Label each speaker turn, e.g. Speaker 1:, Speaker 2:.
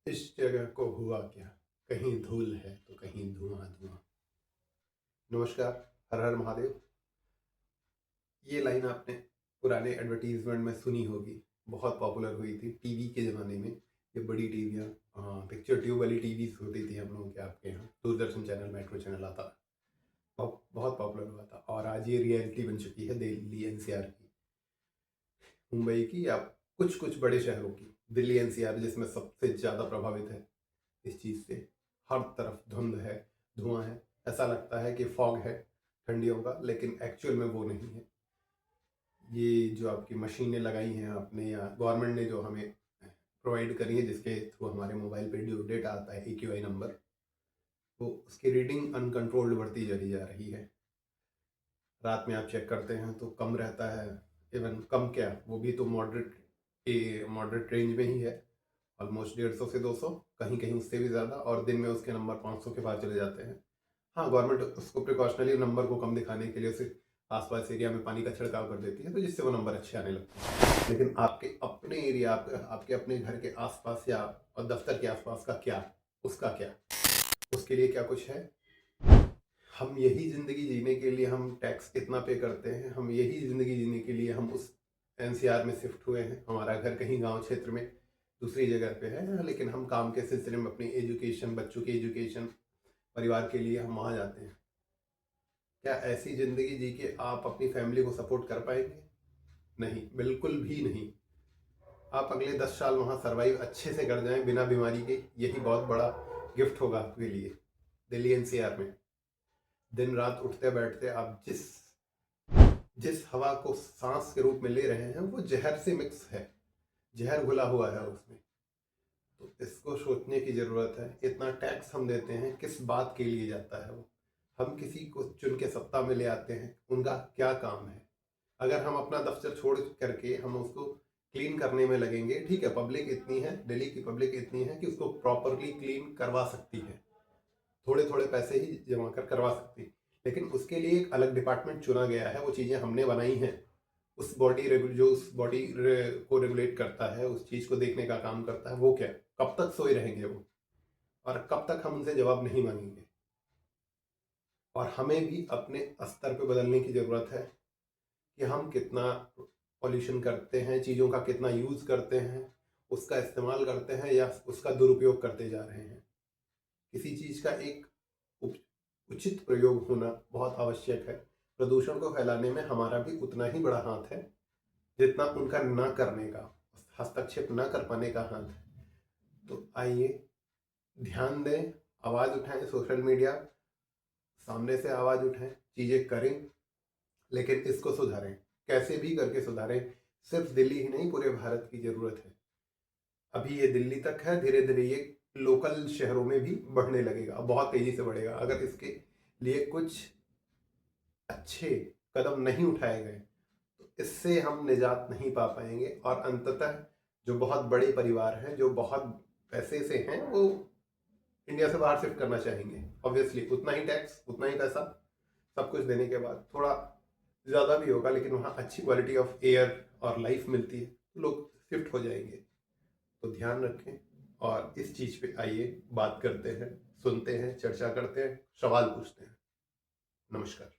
Speaker 1: इस जगह को हुआ क्या, कहीं धूल है तो कहीं धुआं धुआं। नमस्कार। हर हर महादेव। ये लाइन आपने पुराने एडवर्टीजमेंट में सुनी होगी, बहुत पॉपुलर हुई थी टीवी के ज़माने में। ये बड़ी टीवियाँ, हाँ, पिक्चर ट्यूब वाली टीवी होती थी हम लोगों के, आपके यहाँ दूरदर्शन चैनल, मेट्रो चैनल आता था, बहुत बहुत पॉपुलर हुआ था। और आज ये रियलिटी बन चुकी है दिल्ली एनसीआर की, मुंबई की, या कुछ कुछ बड़े शहरों की। दिल्ली एनसीआर जिसमें सबसे ज़्यादा प्रभावित है इस चीज़ से। हर तरफ धुंध है, धुआं है, ऐसा लगता है कि फॉग है ठंडियों का, लेकिन एक्चुअल में वो नहीं है। ये जो आपकी मशीनें लगाई हैं आपने, या गवर्नमेंट ने जो हमें प्रोवाइड करी है, जिसके थ्रू हमारे मोबाइल पे जो डेटा आता है AQI नंबर, तो उसकी रीडिंग अनकंट्रोल्ड बढ़ती चली जा रही है। रात में आप चेक करते हैं तो कम रहता है, इवन कम क्या, वो भी तो मॉडरेट रेंज में ही है, ऑलमोस्ट 150 से 200, कहीं कहीं उससे भी ज़्यादा, और दिन में उसके नंबर 500 के पार चले जाते हैं। हाँ, गवर्नमेंट उसको प्रिकॉशनली नंबर को कम दिखाने के लिए उसे आसपास एरिया में पानी का छिड़काव कर देती है, तो जिससे वो नंबर अच्छे आने लगते हैं। लेकिन आपके अपने एरिया, आपके अपने घर के आसपास या और दफ्तर के आसपास का क्या, उसका क्या, उसके लिए क्या कुछ है? हम यही ज़िंदगी जीने के लिए हम टैक्स कितना पे करते हैं, हम यही ज़िंदगी जीने के लिए हम उस एनसीआर में शिफ्ट हुए हैं। हमारा घर कहीं गांव क्षेत्र में दूसरी जगह पे है, लेकिन हम काम के सिलसिले में अपनी एजुकेशन, बच्चों की एजुकेशन, परिवार के लिए हम वहाँ जाते हैं। क्या ऐसी ज़िंदगी जी के आप अपनी फैमिली को सपोर्ट कर पाएंगे? नहीं, बिल्कुल भी नहीं। आप अगले 10 साल वहाँ सर्वाइव अच्छे से कर जाएं बिना बीमारी के, यही बहुत बड़ा गिफ्ट होगा आपके लिए। दिल्ली एनसीआर में दिन रात उठते बैठते आप जिस जिस हवा को सांस के रूप में ले रहे हैं, वो जहर से मिक्स है, जहर घुला हुआ है उसमें। तो इसको सोचने की ज़रूरत है। इतना टैक्स हम देते हैं, किस बात के लिए जाता है वो? हम किसी को चुन के सत्ता में ले आते हैं, उनका क्या काम है? अगर हम अपना दफ्तर छोड़ करके हम उसको क्लीन करने में लगेंगे, ठीक है, पब्लिक इतनी है, दिल्ली की पब्लिक इतनी है कि उसको प्रॉपरली क्लीन करवा सकती है, थोड़े थोड़े पैसे ही जमा कर करवा सकती, लेकिन उसके लिए एक अलग डिपार्टमेंट चुना गया है। वो चीज़ें हमने बनाई हैं। उस जो उस को रेगुलेट करता है, उस चीज़ को देखने का काम करता है, वो क्या, कब तक सोए रहेंगे वो, और कब तक हम उनसे जवाब नहीं मांगेंगे? और हमें भी अपने स्तर पे बदलने की ज़रूरत है कि हम कितना पॉल्यूशन करते हैं, चीज़ों का कितना यूज़ करते हैं, उसका इस्तेमाल करते हैं या उसका दुरुपयोग करते जा रहे हैं। किसी चीज़ का एक उचित प्रयोग होना बहुत आवश्यक है। प्रदूषण को फैलाने में हमारा भी उतना ही बड़ा हाथ है जितना उनका ना करने का, हस्तक्षेप ना कर पाने का हाथ है। तो आइए ध्यान दें, आवाज़ उठाएं, सोशल मीडिया सामने से आवाज़ उठाएं, चीज़ें करें, लेकिन इसको सुधारें, कैसे भी करके सुधारें। सिर्फ दिल्ली ही नहीं, पूरे भारत की ज़रूरत है। अभी ये दिल्ली तक है, धीरे धीरे ये लोकल शहरों में भी बढ़ने लगेगा, बहुत तेज़ी से बढ़ेगा। अगर इसके लिए कुछ अच्छे कदम नहीं उठाए गए तो इससे हम निजात नहीं पा पाएंगे, और अंततः जो बहुत बड़े परिवार हैं, जो बहुत पैसे से हैं, वो इंडिया से बाहर शिफ्ट करना चाहेंगे। ऑब्वियसली उतना ही टैक्स, उतना ही पैसा, सब कुछ देने के बाद थोड़ा ज़्यादा भी होगा, लेकिन वहाँ अच्छी क्वालिटी ऑफ एयर और लाइफ मिलती है, तो लोग शिफ्ट हो जाएंगे। तो ध्यान रखें, और इस चीज़ पे आइए बात करते हैं, सुनते हैं, चर्चा करते हैं, सवाल पूछते हैं। नमस्कार।